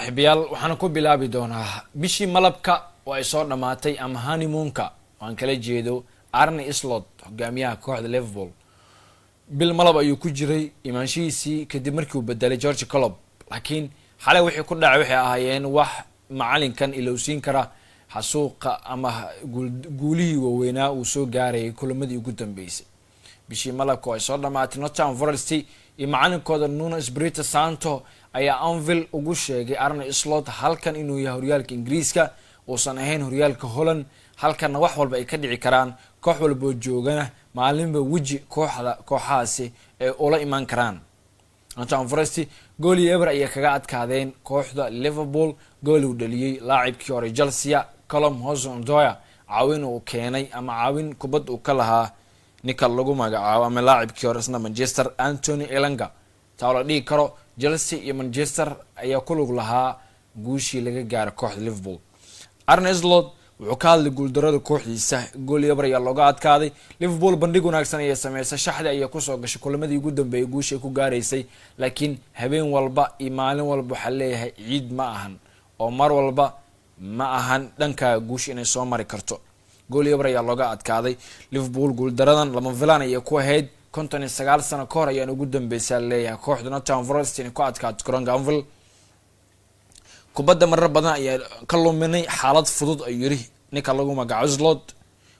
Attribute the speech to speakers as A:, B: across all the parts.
A: saaxiibayaal waxaan ku bilaabi doonaa bishii malabka oo ay soo dhamaatay ama honeymoonka waan kala jeedo Arne Slot hogaamiyaha kooxda Liverpool bil malab ayuu ku jiray imaanshihiisii kadib markii uu bedelay George Klopp laakiin xalay wixii ku dhacay waxay ahaayeen wax macalinkan ilowsiin kara xasuuqa ama guulihii waaweynaa uu soo gaaray kulamadii ugu dambeysay bishii malabka oo ay soo dhamaatay Nottingham Forest iyo macalinkooda Nuno Espirito Santo ayaa Anfield ugu sheegay Arne Slot halkan inuu yahay horyaalka Ingiriiska uusan ahayn horyaalka Holland halkan wax walba ay ka dhici karaan koox walba joogana maalinba wiji kooxaasi ee ula iman karaan Nottingham Forest gool ever ay kaga adkaadeen kooxda Liverpool gool uu dhaliyay laacibkii hore Chelsea Callum Hudson-Odoi caawin uu keenay ama caawin kubad uu ka lahaa ninka lagu magacaabo ama laacibkii hore isna Manchester Anthony Elanga taalo dhigi karo Chelsea iyo Manchester ayaa ku lug lahaa guushii laga gaaray kooxda Liverpool Arne Slot wuxuu ka hadlay guuldarada kooxdiisa gool ever ayaa looga adkaaday Liverpool bandhig wanaagsan ay sameysay shaxda ay ku soo gashay kulamadii ugu dambeeyay guushii ku gaareysay laakiin habeen walba iyo maalin walba waxa leeyahay ciid ma ahan oo mar walba ma ahan dhanka guush inay soo mari karto gool ever ayaa looga adkaaday Liverpool guuldaradan lama filaan ay ku ahayd 59 sano ka hor ayaan ugu dambeysay leeyahay kooxda Nottingham Forest inay ku adkaato garoonka Anfield kubadda marar badan ayaa ka luminay xaalad fudud ay yiri ninka lagu magacaabo Slot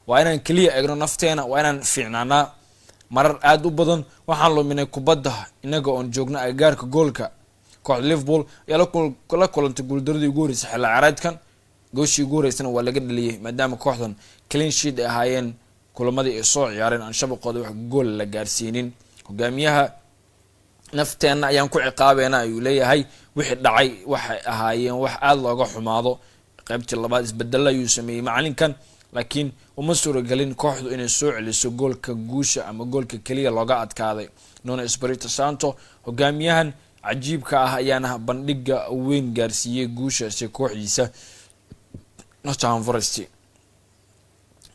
A: waa inaan kaliya eegno nafteena waa inaan fiicnaanaa marar aad u badan waxaan luminay kubadda inaga oo joogna agaarka goolka kooxda Liverpool ayaa la kulantay guuldaradii ugu horeysay xilli ciyaareedkan gooshii ugu horeysana waa laga dhaliyay maadaama kooxdan clean sheet ay ahaayeen kulamadii ay soo ciyaareen aan shabaqooda wax gool la gaarsiinin hogaamiyaha nafteena ayaan ku ciqaabeena ayuu leeyahay wixii dhacay waxay ahaayeen wax aad looga xumaado qaybtii labaad isbedel ayuu sameeyay macalinkan laakiin uma suuragelin kooxdu inay soo celiso goolka guusha ama goolka kaliya looga adkaaday Nuno Espirito Santo hogaamiyahan cajiibka ah ayaana bandhiga weyn gaarsiiyay guusha si kooxdiisa Nottingham Forest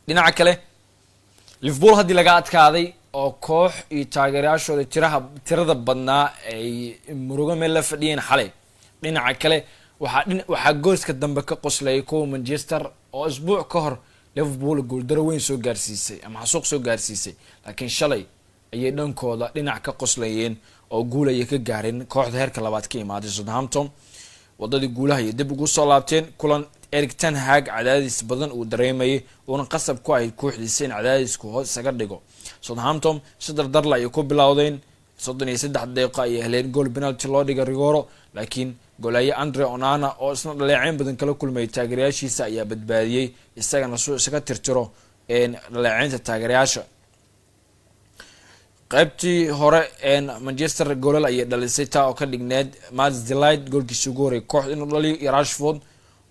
A: dhinaca kale Liverpool hadii laga adkaaday oo koox iyo taageerayaashooda tirada badnaa ay murugo meel la fadhiyeen xalay dhinaca kale waxa gooska dambe ka qoslay koox Manchester oo isbuuc ka hor Liverpool guuldaro weyn soo gaarsiisay ama xasuuq soo gaarsiisay laakiin shalay ayay dhankooda dhinac ka qoslayeen oo guul ay ka gaareen kooxda heerka labaad ka imaaday Southampton wadadii guulaha ay dib ugu soo laabteen kulan Erik ten Hag cadaadis badan uu dareemayay oo qasab ku ay kooxdiisa in cadaadisku hoos isaga dhigo Southampton sidar darla ay ku bilowdeen 33 daqiiqo ay heleen gool penalty loo dhigay Rigoro laakiin goolaye Andre Onana oo isna dhaleeceyn badan kala kulmay taageerayaashiisa ayaa badbaadiyay isagana soo isaga tirtiro dhaleeceynta taageerayaasha qaybtii hore Manchester goolal ay dhalisay taa oo ka dhigneed Mads Delight goolkiisa ugu horeeyay kooxda inuu dhaliyo Rashford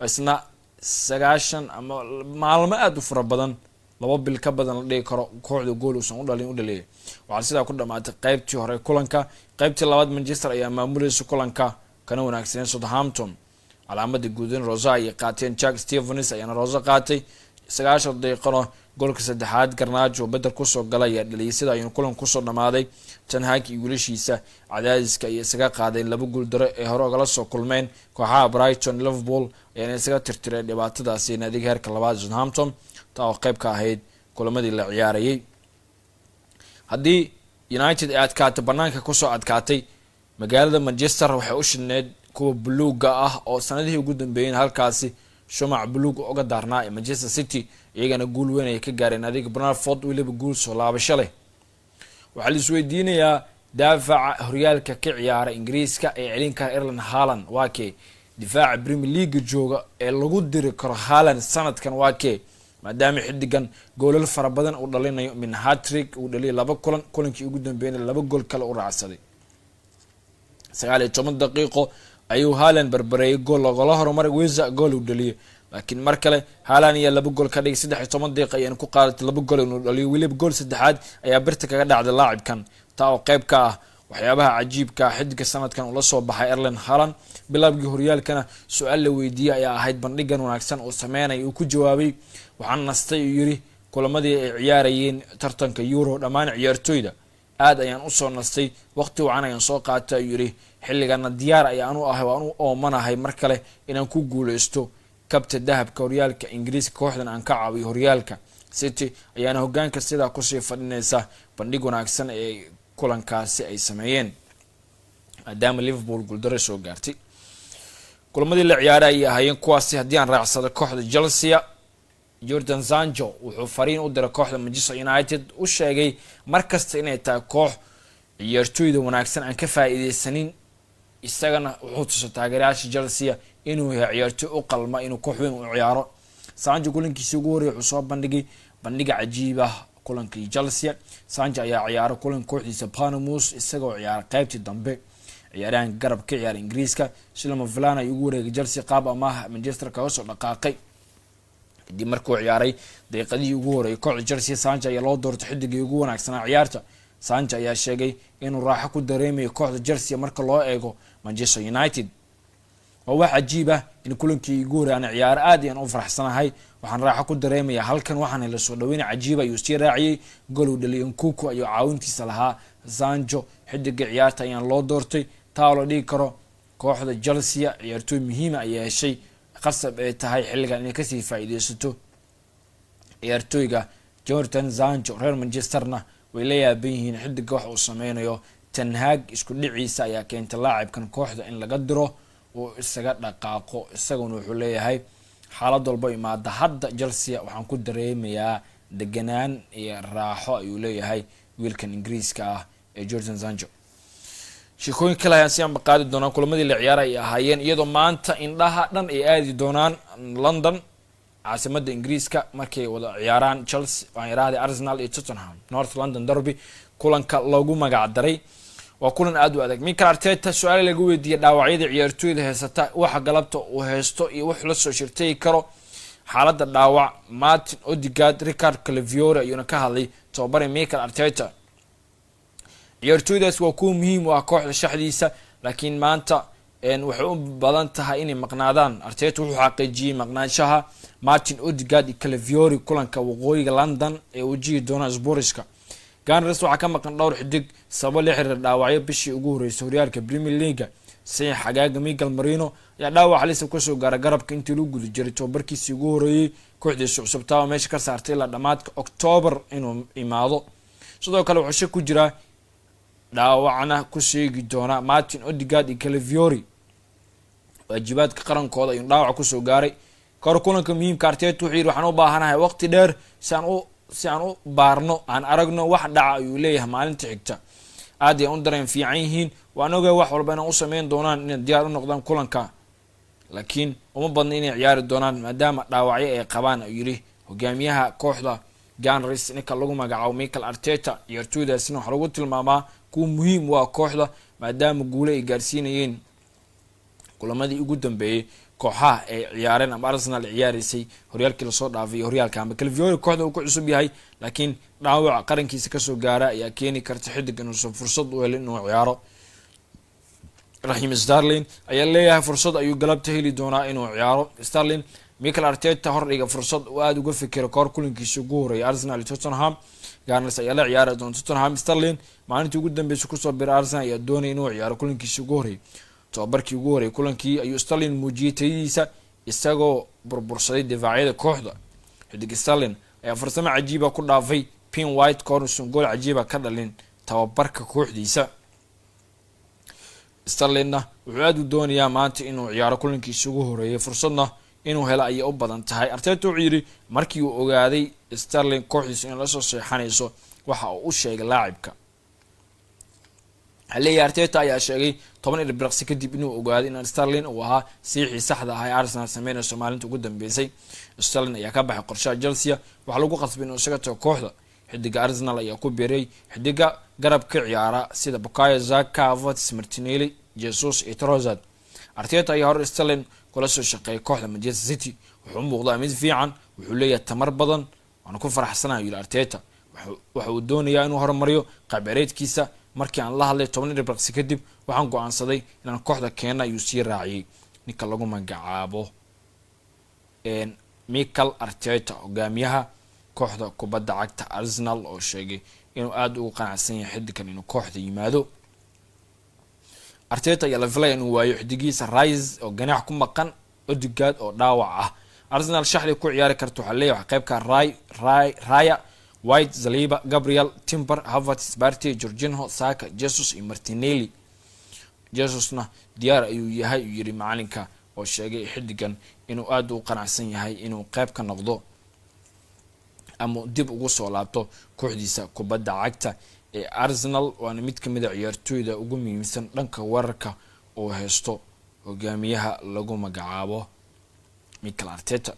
A: isna 90 ama maalmo aad u fara badan laba bil ka badan la dhigi karo kooxda gool uusan u dhaliyay waxa sidaa ku dhamaatay qaybtii hore kulanka qaybtii labaad Manchester ayaa maamulaysa kulanka kana wanaagsan Southampton calaamada guudan Rosa ay qaateen Jack Stephens ayaana Rosa qaatay 90 daqiiqo goolka saddexaad Garnacho bedel ku soo galay ayaa dhaliyay sida ayuu kulan ku soo dhamaaday Ten Hag iyo wiilashiisa cadaadiska ay isaga qaadeen laba gool dare ee hore ogala soo kulmeen kooxaha Brighton Liverpool ayana isaga tirtiray dhibaatadaasi naadiga heerka labaad Southampton taa oo qayb ka ahayd kulamadii la ciyaarayay hadii United ay adkaato banaanka ku soo adkaatay magaalada Manchester waxay u shineed kuwa buluuga ah oo sanadihii ugu dambeeyeen halkaasi shumac buluug uga daarnaa Manchester City iyagana guul weyn ay ka gaareen adiga Brentford waliba guul soo laabasho leh waxa la isweydiinayaa daafaca horyaalka ka ciyaara Ingiriiska ee celin kara Erling Haaland waa kee difaaca Premier League jooga ee lagu diri karo Haaland sanadkan waa kee maadaama xidigan goolal fara badan uu dhalinayo min hat-trick uu dhaliyay laba kulankii ugu dambeeyay laba gool kale u raacsaday 19 daqiiqo ayuu Haaland barbareeyay gool looga hormaray Weza gool uu dhaliyay laakiin mar kale Haaland ayaa laba gool ka dhigay 13 daqiiqo ayaan ku qaadatay laba gool inuu dhaliyo waliba gool saddexaad ayaa birta kaga dhacday laacibkan taa oo qayb ka ah waxyaabaha cajiibka xidiga sanadkan uu la soo baxay Erling Haaland bilowgii horyaalkana su'aal la weydiiyay ayaa ahayd bandhigan wanaagsan oo sameynay uu ku jawaabay waxaan nastay yiri kulamadii ay ciyaarayeen tartanka Euro dhamaan ciyaartooyda aad ayaan u soo nastay waqti wacan ayaan soo qaatay yiri xilligana diyaar ayaan u ahay waan u oomanahay mar kale inaan ku guuleysto kabta dahabka horyaalka ingiriiska kooxdan aan ka caawiyo horyaalka city ayaana hogaanka sidaa kusii fadhinaysa bandhig wanaagsan ee kulankaasi ay sameeyeen maadaama liverpool guuldaro soo gaartay kulamadii la ciyaaray ay ahaayeen kuwaasi haddii aan raacsado kooxda Chelsea Jordan Sancho wuxuu fariin u diray kooxda Manchester United u sheegay markasta inay tahay koox ciyaartooyda wanaagsan aan ka faa'iideysanin isagana wuxuu tusay taageerayaasha Chelsea inuu yahay ciyaartooy u qalma inuu koox weyn u ciyaaro Sancho kulankiisa ugu horeeyay wuxuu soo bandhig cajiib ah kulankii Chelsea Sancho ayaa ciyaaray kulan kooxdiisa Bournemouth isagoo ciyaaray qaybtii dambe ciyaarahan garab ka ciyaar Ingiriiska Silva Villan ay ugu wareegay Chelsea qaab amaah Manchester ka soo dhaqaaqay kadib markuu ciyaaray daqiiqadii ugu horeeyay kooxda Chelsea Sancho ayaa loo doortay xidigii ugu wanaagsan ciyaarta Sancho ayaa sheegay inuu raaxo ku dareemayo kooxda Chelsea marka loo eego Manchester United oo wax cajiib ah in kulankii ugu horeeyay aan ciyaar aad iyo u faraxsanahay waxaan raaxo ku dareemayaa halkan waxaan la soo dhaweyn cajiib ayuu sii raaciyay gool u dhaliyay Nkunku ayuu caawintiisa lahaa Sancho xidiga ciyaarta ayaan loo doortay taalo dhigi karo kooxda Chelsea ciyaartooy muhiim ah ayaa heshay qasab ay tahay xilligan inay kasii faa'iideysato ciyaartooyga Jordan Sancho reer Manchesterna way la yaaban yihiin xidiga wax uu sameynayo Ten Hag isku dhiciisa ayaa keentay laacibkan kooxda in laga diro oo isaga dhaqaaqo isaguna wuxuu leeyahay xaalad walba imaada hadda Chelsea waxaan ku dareemayaa deganaan iyo raaxo ayuu leeyahay wiilkan Ingiriiska ah ee Jordan Sancho shikooyin kale ayaan sii qaadi doonaa kulamadii la ciyaaray ay ahaayeen iyadoo maanta indhaha dhan ay aadi doonaan London caasimada Ingiriiska markay wada ciyaaraan Chelsea waan yiraahday Arsenal iyo Tottenham North London derby kulanka lagu magac daray waa kulan aad u adag Mikel Arteta su'aal lagu weydiiyay dhaawacyada ciyaartooyda heysata waxa galabta uu heysto iyo wax la soo shirtay karo xaaladda dhaawac Martin Odegaard Ricardo Calafiori ayuu ka hadlay tababare Mikel Arteta ciyaartooydaas waa kuwa muhiim u ah kooxda shaxdiisa laakiin maanta waxay u badan tahay inay maqnaadaan Arteta wuxuu xaqiijiyay maqnaanshaha Martin Odegaard iyo Calafiori kulanka waqooyiga London ee wajihi doona Spurska Gunners waxa ka maqan dhowr xidig sabab la xiriir dhaawacyo bishii ugu horeysay horyaalka Premier League saxiix xagaaga Miguel Marino ayaa dhaawac halis ku soo gaaray garabka intii lagu guda jiray tababarkiisii ugu horeeyay kooxdiisa cusubtaa meesha ka saartay la dhamaadka October inuu imaado sidoo kale wuxuu ku jiraa dhaawacna ku sheegi doona Martin Odegaard iyo Calafiori waajibaadka qarankooda ayuu dhaawac ku soo gaaray kor kulanka muhiimka Arteta wuxuu yiri waxaan u baahanahay waqti dheer si aan u baarno aan aragno wax dhaca ayuu leeyahay maalinta xigta aad ay u dareen fiican yihiin waan ogahay wax walba inay u sameyn doonaan inay diyaar u noqdaan kulanka laakiin uma badna inay ciyaari doonaan maadaama dhaawacyo ay qabaan ayuu yiri hogaamiyaha kooxda Gunners ninka lagu magacaabo Mikel Arteta ciyaartooydaasina waxa lagu tilmaamaa kuwa muhiim waa kooxda maadaama guule ay gaarsiinayeen kulamadii ugu dambeeyay kooxaha ay ciyaareen ama Arsenal ciyaarisay horyaalkii la soo dhaafay horyaalka ama Calafiori kooxda uu ku cusub yahay laakiin dhaawac qarankiisa ka soo gaara ayaa keeni karta xidig inuu fursad u helo inuu ciyaaro Raheem Sterling ayaa leeyahay fursad ayuu galabta heli doonaa inuu ciyaaro Sterling Mikel Arteta hordhiga fursad uu aad uga fikiro kor kulankiisa ugu horeeyay Arsenal iyo Tottenham Gunners ayaa la ciyaari doona Tottenham Sterling maalintii ugu dambeysay ku soo biray Arsenal ayaa doonay inuu ciyaaro kulankiisa ugu horeeyay tababarkii ugu horeeyay kulankii ayuu Sterling muujiyay tayadiisa isagoo burbursaday difaacyada kooxda xidig Sterling ayaa farsamo cajiib ah ku dhaafay Pin White Cornerstone gool cajiib ah ka dhalin tababarka kooxdiisa Sterlingna wuxuu aad u doonayaa maanta inuu ciyaaro kulankiisa ugu horeeyay fursadna inuu helo ay u badan tahay Arteta wuxuu yiri markii uu ogaaday Sterling kooxdiisa in la soo seexanayso waxa uu u sheegay laacibka Haley Arteta ayaa sheegay 10 ilbiriqsi kadib inuu ogaaday in Sterling uu ahaa siixii saxda ah ee Arsenal sameynayso maalinta ugu dambeysay Sterling ayaa ka baxay qorshaha Chelsea waxa lagu qasbay inuu isaga tago kooxda xidiga Arsenal ayaa ku biiray xidiga garabka ciyaara sida Bukayo Saka Havertz Martinelli Jesus iyo Trossard Arteta ayaa hor Sterling kula soo shaqeeyay kooxda Manchester City wuxuu muuqdaa mid fiican wuxuu leeyahay tamar badan waan ku faraxsanahay Arteta waxa uu doonayaa inuu horumariyo qabareedkiisa markii aan la hadlay 10 ilbiriqsi kadib waxaan go'aansaday inaan kooxda keena ayuu sii raaciyay ninka lagu magacaabo Mikel Arteta hogaamiyaha kooxda kubadda cagta Arsenal oo sheegay inuu aad ugu qanacsan yahay xidigan inuu kooxda yimaado Arteta ayaa la filaya inuu waayo xidigiisa Rice oo ganaax ku maqan Odegaard oo dhaawac ah. Arsenal shaxdi ku ciyaari karto waxa leeyahay qaybka Raya, White, Saliba, Gabriel, Timber, Havertz, Partey, Jorginho, Saka, Jesus iyo Martinelli. Jesusna diyaar ayuu yahay uu yiri macalinka oo sheegay xidigan inuu aad u qanacsan yahay inuu qayb ka noqdo ama dib ugu soo laabto kooxdiisa kubadda cagta ee Arsenal. waana mid kamid ah ciyaartooyda ugu muhiimsan dhanka wararka oo heesto hogaamiyaha lagu magacaabo Mikel Arteta.